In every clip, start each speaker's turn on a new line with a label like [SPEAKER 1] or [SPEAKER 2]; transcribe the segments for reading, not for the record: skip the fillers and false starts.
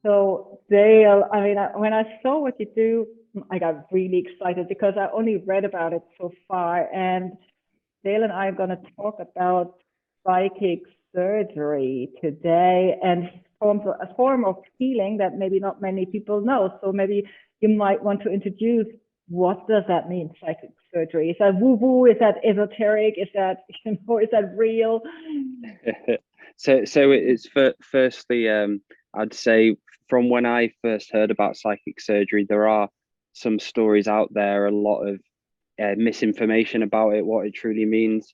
[SPEAKER 1] So Dale, I mean, when I saw what you do, I got really excited because I only read about it so far. And Dale and I are going to talk about psychic surgery today and forms a form of healing that maybe not many people know. So maybe you might want to introduce, what does that mean, psychic surgery? Is that woo-woo? Is that esoteric? Is that, is that real?
[SPEAKER 2] So it's firstly, I'd say from when I first heard about psychic surgery, there are some stories out there, a lot of misinformation about it, what it truly means.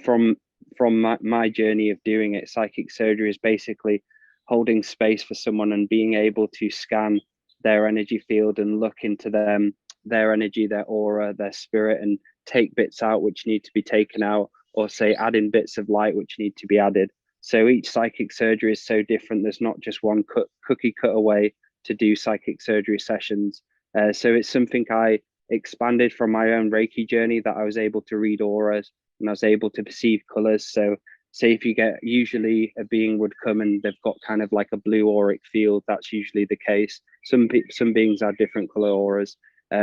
[SPEAKER 2] From my journey of doing it, psychic surgery is basically holding space for someone and being able to scan their energy field and look into them, their energy, their aura, their spirit, and take bits out which need to be taken out, or say add in bits of light which need to be added. So each psychic surgery is so different. There's not just one cookie cut away to do psychic surgery sessions. So it's something I expanded from my own Reiki journey, that I was able to read auras and I was able to perceive colors. So say if you get, usually a being would come and they've got kind of like a blue auric field, that's usually the case. Some beings have different color auras.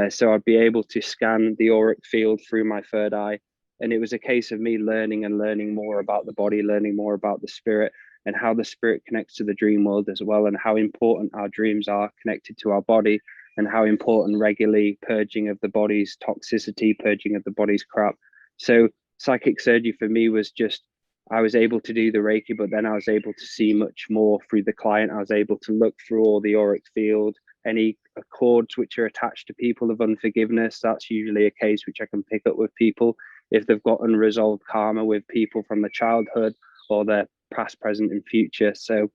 [SPEAKER 2] So I'd be able to scan the auric field through my third eye. And it was a case of me learning more about the body, learning more about the spirit, and how the spirit connects to the dream world as well, and how important our dreams are connected to our body, and how important regularly purging of the body's toxicity, purging of the body's crap. So psychic surgery for me was just, I was able to do the Reiki, but then I was able to see much more through the client. I was able to look through all the auric field, any cords which are attached to people of unforgiveness. That's usually a case which I can pick up with people if they've got unresolved karma with people from their childhood or their past, present, and future. So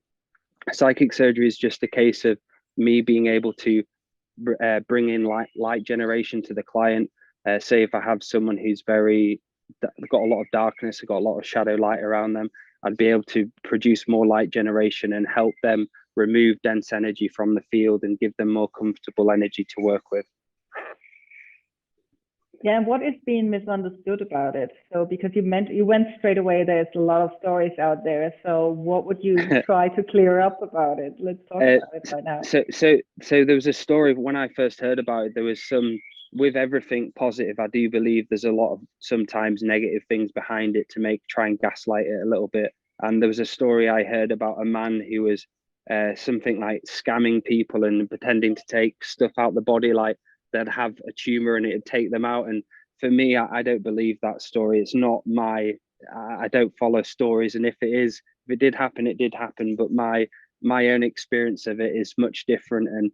[SPEAKER 2] psychic surgery is just a case of me being able to bring in light generation to the client. Say if I have someone who's got a lot of darkness, got a lot of shadow light around them, I'd be able to produce more light generation and help them remove dense energy from the field and give them more comfortable energy to work with.
[SPEAKER 1] Yeah, and what is being misunderstood about it? So because you went straight away, there's a lot of stories out there. So what would you try to clear up about it? Let's talk about it right now.
[SPEAKER 2] So there was a story when I first heard about it. There was some, with everything positive, I do believe there's a lot of sometimes negative things behind it to try and gaslight it a little bit. And there was a story I heard about a man who was something like scamming people and pretending to take stuff out the body, like they'd have a tumor and it'd take them out. And for me, I don't believe that story. It's not I don't follow stories. And if it did happen, it did happen. But my own experience of it is much different. And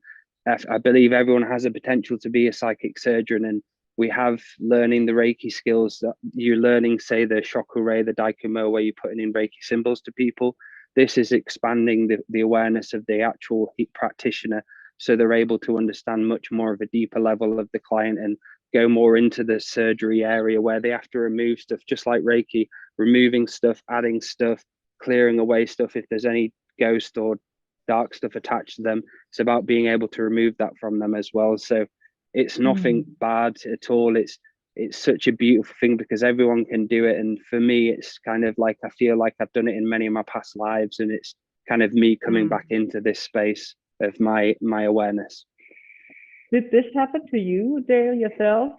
[SPEAKER 2] I believe everyone has a potential to be a psychic surgeon. And we have learning the Reiki skills that you're learning, say the Shokurai, the Daikumo, where you're putting in Reiki symbols to people. This is expanding the awareness of the actual practitioner, so they're able to understand much more of a deeper level of the client and go more into the surgery area where they have to remove stuff, just like Reiki, removing stuff, adding stuff, clearing away stuff if there's any ghost or dark stuff attached to them. It's about being able to remove that from them as well. So it's nothing bad at all. It's such a beautiful thing because everyone can do it. And for me, it's kind of like, I feel like I've done it in many of my past lives, and it's kind of me coming back into this space of my awareness.
[SPEAKER 1] Did this happen to you, Dale, yourself?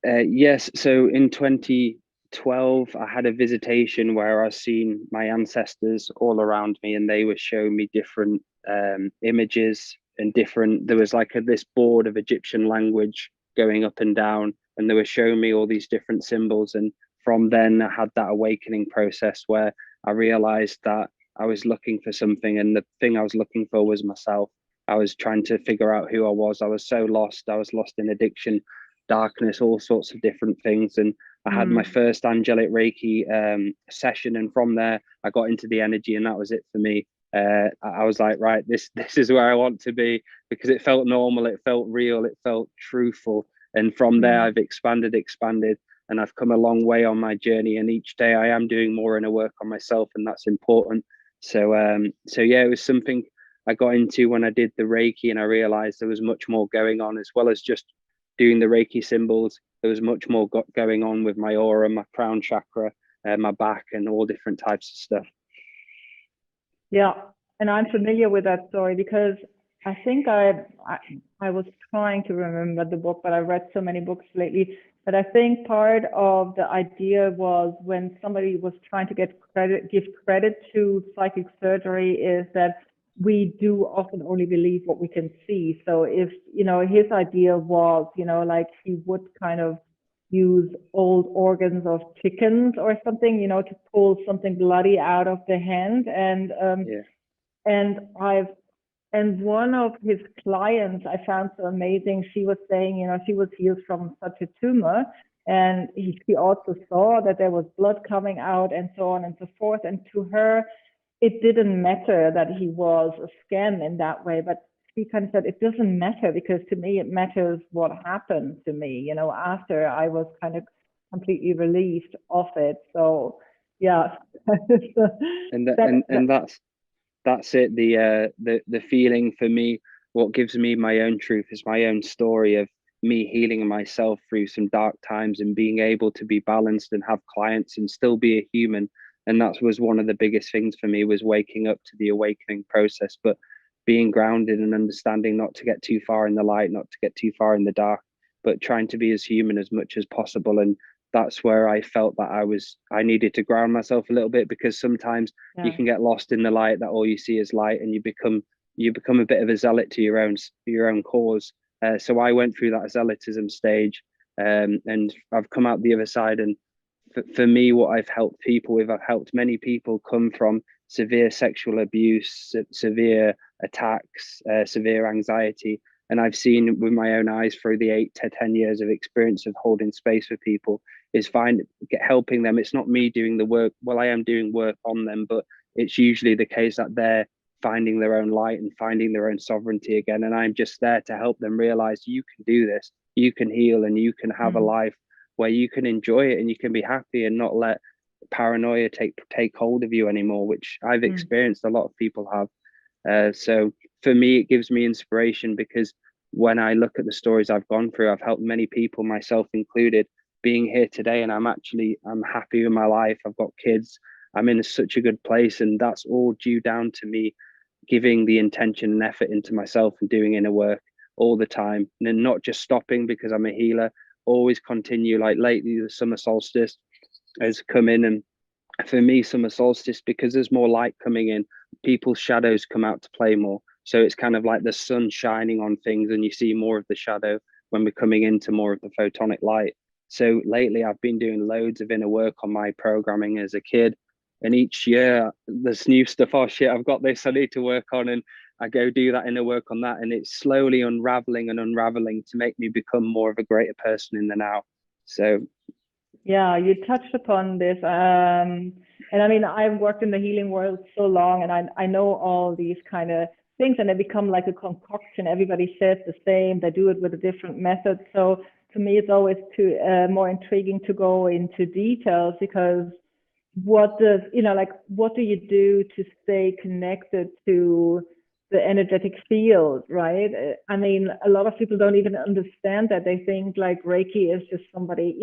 [SPEAKER 2] Yes. So in 2012, I had a visitation where I seen my ancestors all around me, and they were showing me different images and different. There was like this board of Egyptian language going up and down, and they were showing me all these different symbols. And from then, I had that awakening process where I realized that I was looking for something, and the thing I was looking for was myself. I was trying to figure out who I was. I was so lost. I was lost in addiction, darkness, all sorts of different things. And I had my first angelic Reiki session, and from there I got into the energy, and that was it for me. I was like, right, this is where I want to be, because it felt normal, it felt real, it felt truthful. And from there I've expanded, and I've come a long way on my journey. And each day I am doing more inner work on myself, and that's important. So yeah, it was something I got into when I did the Reiki, and I realized there was much more going on, as well as just doing the Reiki symbols. There was much more going on with my aura, my crown chakra, my back, and all different types of stuff.
[SPEAKER 1] Yeah, and I'm familiar with that story because I think I was trying to remember the book, but I read so many books lately. But I think part of the idea was when somebody was trying to give credit to psychic surgery is that we do often only believe what we can see. So if, his idea was, like he would kind of use old organs of chickens or something, to pull something bloody out of the hand.
[SPEAKER 2] Yeah.
[SPEAKER 1] And one of his clients I found so amazing. She was saying, she was healed from such a tumor. And she also saw that there was blood coming out and so on and so forth. And to her, it didn't matter that he was a scam in that way. But she kind of said, it doesn't matter because to me, it matters what happened to me, after I was kind of completely relieved of it. So, yeah.
[SPEAKER 2] And that's it. The feeling for me, what gives me my own truth is my own story of me healing myself through some dark times and being able to be balanced and have clients and still be a human. And that was one of the biggest things for me, was waking up to the awakening process, but being grounded and understanding not to get too far in the light, not to get too far in the dark, but trying to be as human as much as possible. And that's where I felt that I needed to ground myself a little bit, because sometimes you can get lost in the light, that all you see is light, and you become a bit of a zealot to your own cause. So I went through that zealotism stage, and I've come out the other side. And for me, what I've helped people with, I've helped many people come from severe sexual abuse, severe attacks, severe anxiety. And I've seen with my own eyes through the 8 to 10 years of experience of holding space for people, is helping them. It's not me doing the work. Well, I am doing work on them, but it's usually the case that they're finding their own light and finding their own sovereignty again. And I'm just there to help them realize, you can do this, you can heal, and you can have a life where you can enjoy it and you can be happy and not let paranoia take hold of you anymore, which I've experienced, a lot of people have. So for me, it gives me inspiration, because when I look at the stories I've gone through, I've helped many people, myself included, being here today. And I'm happy with my life. I've got kids. I'm in such a good place. And that's all due down to me giving the intention and effort into myself and doing inner work all the time, and then not just stopping because I'm a healer, always continue. Like lately, the summer solstice has come in, and for me, summer solstice, because there's more light coming in, people's shadows come out to play more. So it's kind of like the sun shining on things, and you see more of the shadow when we're coming into more of the photonic light. So lately, I've been doing loads of inner work on my programming as a kid. And each year, there's new stuff. Oh shit, I've got this I need to work on. And I go do that inner work on that. And it's slowly unraveling and unraveling to make me become more of a greater person in the now. So
[SPEAKER 1] yeah, you touched upon this. And I mean, I've worked in the healing world so long, and I know all these kind of things, and they become like a concoction. Everybody says the same, they do it with a different method. So to me, it's always more intriguing to go into details, because what do you do to stay connected to the energetic field, right? I mean, a lot of people don't even understand that. They think like Reiki is just somebody,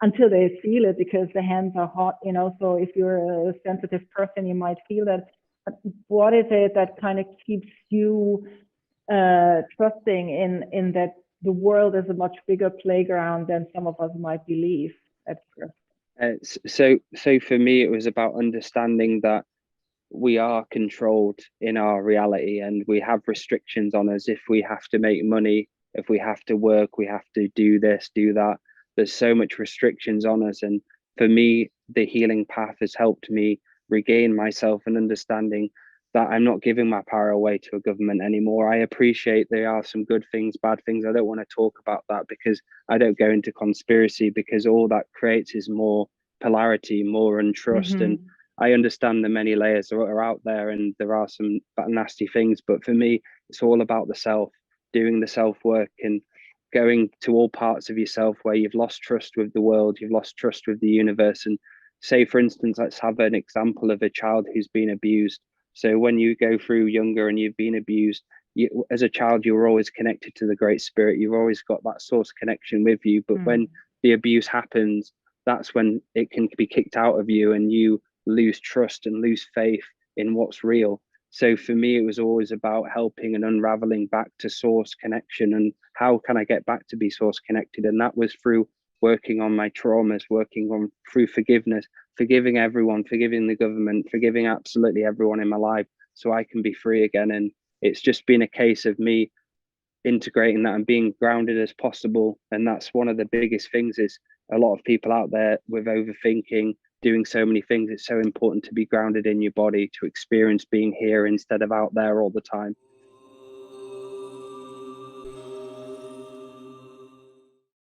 [SPEAKER 1] until they feel it, because the hands are hot, so if you're a sensitive person, you might feel that. But what is it that kind of keeps you trusting in that the world is a much bigger playground than some of us might believe at first?
[SPEAKER 2] So for me, it was about understanding that we are controlled in our reality, and we have restrictions on us. If we have to make money, if we have to work, we have to do this, do that. There's so much restrictions on us. And for me, the healing path has helped me regain myself and understanding that I'm not giving my power away to a government anymore. I appreciate there are some good things, bad things. I don't want to talk about that, because I don't go into conspiracy, because all that creates is more polarity, more untrust. And I understand the many layers that are out there, and there are some nasty things. But for me, it's all about the self, doing the self work, and going to all parts of yourself where you've lost trust with the world, you've lost trust with the universe. And say, for instance, let's have an example of a child who's been abused. So when you go through younger and you've been abused, as a child, you were always connected to the Great Spirit. You've always got that source connection with you. But when the abuse happens, that's when it can be kicked out of you, and you lose trust and lose faith in what's real. So for me, it was always about helping and unraveling back to source connection, and how can I get back to be source connected? And that was through working on my traumas, working on through forgiveness, forgiving everyone, forgiving the government, forgiving absolutely everyone in my life, so I can be free again. And it's just been a case of me integrating that and being grounded as possible. And that's one of the biggest things, is a lot of people out there with overthinking, doing so many things. It's so important to be grounded in your body, to experience being here instead of out there all the time.